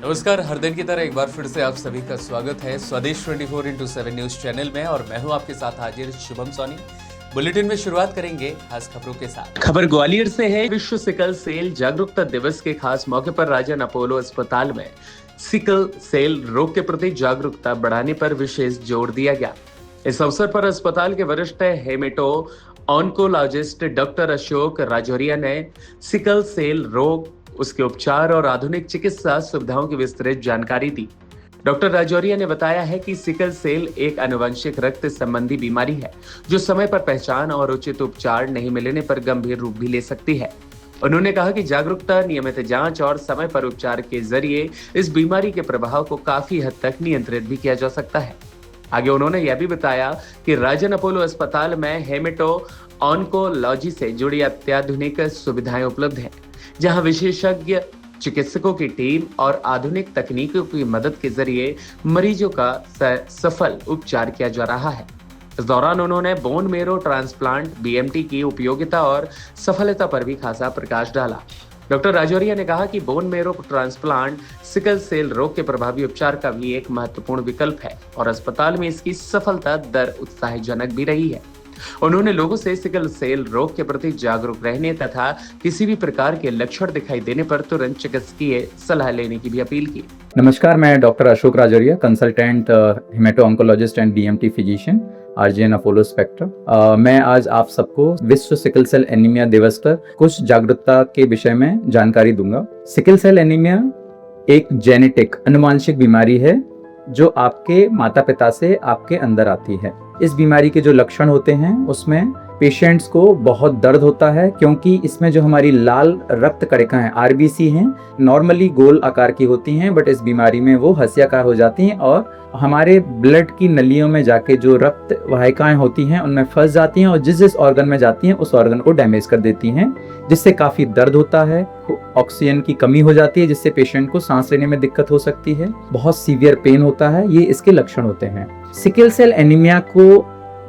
नमस्कार, हर दिन की तरह एक बार फिर से आप सभी का स्वागत है स्वदेश 24x7 न्यूज चैनल में और मैं हूं आपके साथ हाजिर शुभम सोनी। बुलेटिन में शुरुआत करेंगे खास खबरों के साथ। खबर ग्वालियर से है। विश्व सिकल सेल जागरूकता दिवस के खास मौके पर राजन अपोलो अस्पताल में सिकल सेल रोग के प्रति जागरूकता बढ़ाने पर विशेष जोर दिया गया। इस अवसर पर अस्पताल के वरिष्ठ hemato oncologist doctor Ashok Rajauria ने सिकल सेल रोग, उसके उपचार और आधुनिक चिकित्सा सुविधाओं की विस्तृत जानकारी दी। डॉक्टर राजौरिया ने बताया है कि सिकल सेल एक आनुवंशिक रक्त संबंधी बीमारी है जो समय पर पहचान और उचित उपचार नहीं मिलने पर गंभीर रूप भी ले सकती है। उन्होंने कहा कि जागरूकता, नियमित जांच और समय पर उपचार के जरिए इस बीमारी के प्रभाव को काफी हद तक नियंत्रित भी किया जा सकता है। आगे उन्होंने यह भी बताया कि राजन अपोलो अस्पताल में हेमेटो ऑन्कोलॉजी से जुड़ी अत्याधुनिक सुविधाएं उपलब्ध हैं, जहां विशेषज्ञ चिकित्सकों की टीम और आधुनिक तकनीकों की मदद के जरिए मरीजों का सफल उपचार किया जा रहा है। इस दौरान उन्होंने बोन मेरो ट्रांसप्लांट (BMT) की उपयोगिता और सफलता पर भी खासा प्रकाश डाला। डॉक्टर राजौरिया ने कहा कि bone marrow transplant sickle cell रोग के प्रभावी उपचार का भी एक महत्वपूर्ण विकल्प है और अस्पताल में इसकी सफलता दर उत्साहजनक भी रही है। उन्होंने लोगों से सिकल सेल रोग के प्रति जागरूक रहने तथा किसी भी प्रकार के लक्षण दिखाई देने पर तुरंत चिकित्सकीय सलाह लेने की भी अपील की। नमस्कार, मैं doctor Ashok Rajauria, consultant hemato oncologist and BMT physician, RGN Apollo Spectra. मैं आज आप सबको विश्व सिकल सेल एनीमिया दिवस पर कुछ जागरूकता के विषय में जानकारी दूंगा। सिकल सेल एनीमिया एक जेनेटिक आनुवंशिक बीमारी है जो आपके माता पिता से आपके अंदर आती है। इस बीमारी के जो लक्षण होते हैं उसमें पेशेंट्स को बहुत दर्द होता है, क्योंकि इसमें जो हमारी लाल रक्त कणिकाएं हैं, RBC हैं, नॉर्मली गोल आकार की होती हैं, बट इस बीमारी में वो हंसियाकार हो जाती हैं और हमारे ब्लड की नलियों में जाके जो रक्त वाहिकाएं होती हैं उनमें फंस जाती हैं और जिस ऑर्गन में जाती हैं उस ऑर्गन को डैमेज कर देती हैं, जिससे काफी दर्द होता है, ऑक्सीजन की कमी हो जाती है, जिससे पेशेंट को सांस लेने में दिक्कत हो सकती है, बहुत सीवियर पेन होता है। ये इसके लक्षण होते हैं। सिकल सेल एनीमिया को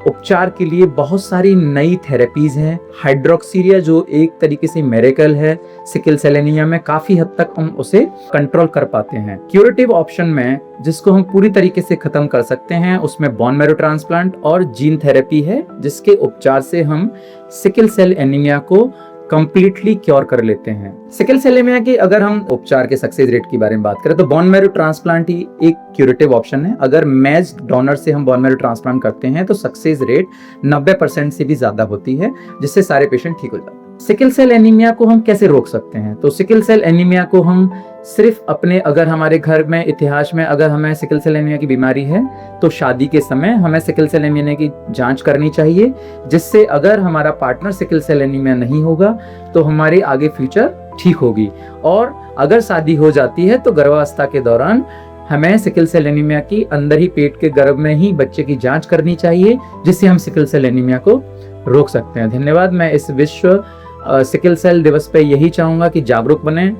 उपचार के लिए बहुत सारी नई थेरेपीज हैं। हाइड्रोक्सीरिया जो एक तरीके से मेरेकल है, सिकल सेल एनीमिया में काफी हद तक हम उसे कंट्रोल कर पाते हैं। क्यूरेटिव ऑप्शन में जिसको हम पूरी तरीके से खत्म कर सकते हैं उसमें बोन मैरो ट्रांसप्लांट और जीन थेरेपी है, जिसके उपचार से हम सिकल सेल एनीमिया को कंप्लीटली क्योर कर लेते हैं। सिकल सेल एनीमिया के अगर हम उपचार के सक्सेस रेट के बारे में बात करें तो बोन मैरो ट्रांसप्लांट ही एक क्यूरेटिव ऑप्शन है। अगर मैच्ड डोनर से हम बोन मैरो ट्रांसप्लांट करते हैं तो सक्सेस रेट 90% से भी ज्यादा होती है, जिससे सारे पेशेंट ठीक हो जाते हैं। सिकल सेल एनीमिया को हम कैसे रोक सकते हैं? तो सिकल सेल एनीमिया को हम सिर्फ अपने, अगर हमारे घर में इतिहास में अगर हमें सिकल सेल एनीमिया की बीमारी है तो शादी के समय हमें सिकल सेल एनीमिया की जांच करनी चाहिए, जिससे अगर हमारा पार्टनर सिकल सेल एनीमिया नहीं होगा तो हमारे आगे फ्यूचर ठीक होगी। और अगर शादी हो जाती है तो गर्भावस्था के दौरान हमें सिकल सेल एनीमिया की अंदर ही पेट के गर्भ में ही बच्चे की जांच करनी चाहिए, जिससे हम सिकल सेल एनीमिया को रोक सकते हैं। धन्यवाद। मैं इस विश्व सिकल सेल दिवस पे यही चाहूंगा कि जागरूक बने,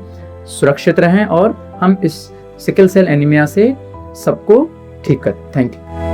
सुरक्षित रहें और हम इस सिकल सेल एनीमिया से सबको ठीक करें। Thank you.